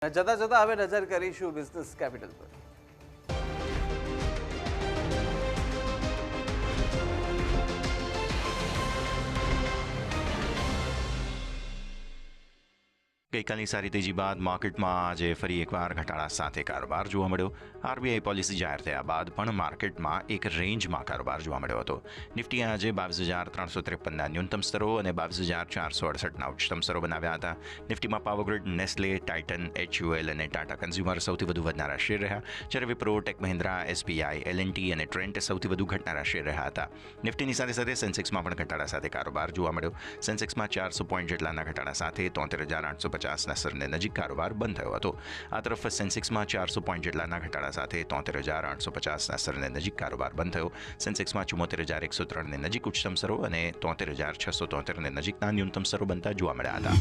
જતા જતા હવે નજર કરીશું બિઝનેસ કેપિટલ પર। ગઈકાલની સારી તેજી બાદ માર્કેટમાં આજે ફરી એકવાર ઘટાડા સાથે કારોબાર જોવા મળ્યો। આરબીઆઈ પોલિસી જાહેર થયા બાદ પણ માર્કેટમાં એક રેન્જમાં કારોબાર જોવા મળ્યો હતો। નિફ્ટીએ આજે 22,353ના ન્યૂનતમ સ્તરો અને 22,468ના ઉચ્ચતમ સ્તરો બનાવ્યા હતા। નિફ્ટીમાં પાવરગ્રીડ, નેસ્લે, ટાઇટન, HUL અને ટાટા કન્ઝ્યુમર સૌથી વધુ વધનારા શેર રહ્યા, જ્યારે Wipro, tech Mahindra, SBI, L&T અને ટ્રેન્ટ સૌથી વધુ ઘટનારા શેર રહ્યા હતા। નિફ્ટીની સાથે સાથે સેન્સેક્સમાં પણ ઘટાડા સાથે કારોબાર જોવા મળ્યો। સેન્સેક્સમાં 400 પોઈન્ટ જેટલાના ઘટાડા સાથે 73,850ના સ્તરને નજીક કારોબાર બંધ થયો હતો। આ તરફ સેન્સેક્સમાં 400 પોઈન્ટ જેટલાના ઘટાડા સાથે 73,850ના સ્તરને નજીક કારોબાર બંધ થયો। સેન્સેક્સમાં 74,103ને નજીક ઉચ્ચતમ સ્તરો અને 73,673ને નજીકના ન્યૂનતમ સ્તરો બનતા જોવા મળ્યા હતા।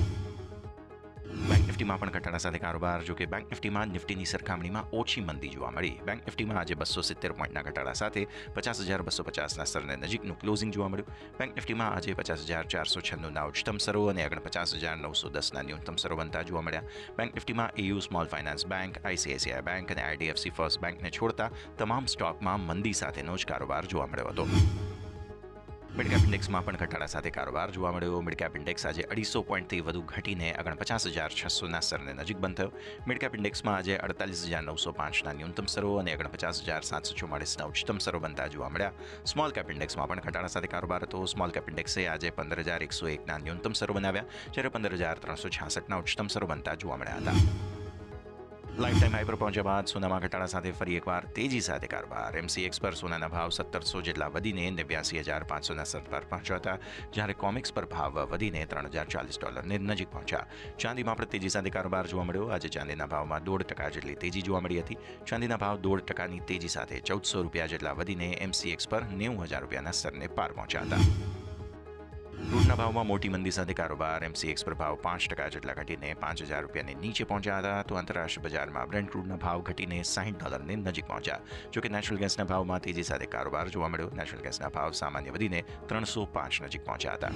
બેંક નિફ્ટીમાં પણ ઘટાડા સાથે કારોબાર, જો કે બેંક નિફ્ટીમાં નિફ્ટીની સરખામણીમાં ઓછી મંદી જોવા મળી। બેંક નિફ્ટીમાં આજે 270 પોઈન્ટના ઘટાડા સાથે 50,250ના સ્તરને નજીકનું ક્લોઝિંગ જોવા મળ્યું। બેંક નિફ્ટીમાં આજે 50,496ના ઉચ્ચતમ સ્તરો અને 49,910ના ન્યૂનતમ સ્તરો બનતા જોવા મળ્યા। બેંક નિફ્ટીમાં EU small finance bank, ICICI bank અને IDFC ફર્સ્ટ બેંકને છોડતા તમામ સ્ટોકમાં મંદી સાથેનો જ કારોબાર જોવા મળ્યો હતો। મિડ કેપ ઇન્ડેક્સમાં પણ ઘટાડા સાથે કારોબાર જોવા મળ્યો। મિડ કેપ ઇન્ડેક્સ આજે 250 પોઈન્ટથી વધુ ઘટીને 49,600ના સ્તરને નજીક બંધ થયો। મિડ કેપ ઇન્ડેક્સમાં આજે 48,905ના ન્યૂનતમ સ્તરો અને 49,744ના ઉચ્ચતમ સ્તરો બનતા જોવા મળ્યા। સ્મોલ કેપ ઇન્ડેક્સમાં પણ ઘટાડા સાથે કારોબાર હતો। સ્મોલ કેપ ઇન્ડેક્સે આજે 15,101ના ન્યૂનતમ સ્તરો બનાવ્યા, જ્યારે 15,366ના ઉચ્ચતમ સ્તરો બનતા જોવા મળ્યા હતા। લાઈફ ટાઈમ હાઈ પર પહોંચ્યા બાદ સોનામાં ઘટાડા સાથે ફરી એકવાર તેજી સાથે કારોબાર। MCX પર સોનાના ભાવ 1700 જેટલા વધીને 89,500ના સ્તર પર પહોંચ્યા હતા, જ્યારે કોમિક્સ પર ભાવ વધીને $3,040ની નજીક પહોંચ્યા। ચાંદીમાં પણ તેજી સાથે કારોબાર જોવા મળ્યો। આજે ચાંદીના ભાવમાં 0.5% જેટલી તેજી જોવા મળી હતી। ચાંદીના ભાવ 0.5%ની તેજી સાથે $1,400 જેટલા વધીને MCX પર $90,000ના સ્તરને પાર પહોંચ્યા હતા। ક્રૂડના ભાવમાં મોટી મંદી સાથે કારોબાર। MCX પર ભાવ 5% જેટલા ઘટીને $5,000ની નીચે પહોંચ્યા હતા, તો આંતરરાષ્ટ્રીય બજારમાં બ્રેન્ટ ક્રૂડના ભાવ ઘટીને $60ની નજીક પહોંચ્યા। જોકે નેચરલ ગેસના ભાવમાં તેજી સાથે કારોબાર જોવા મળ્યો। નેચરલ ગેસના ભાવ સામાન્ય વધીને 305 નજીક પહોંચ્યા હતા।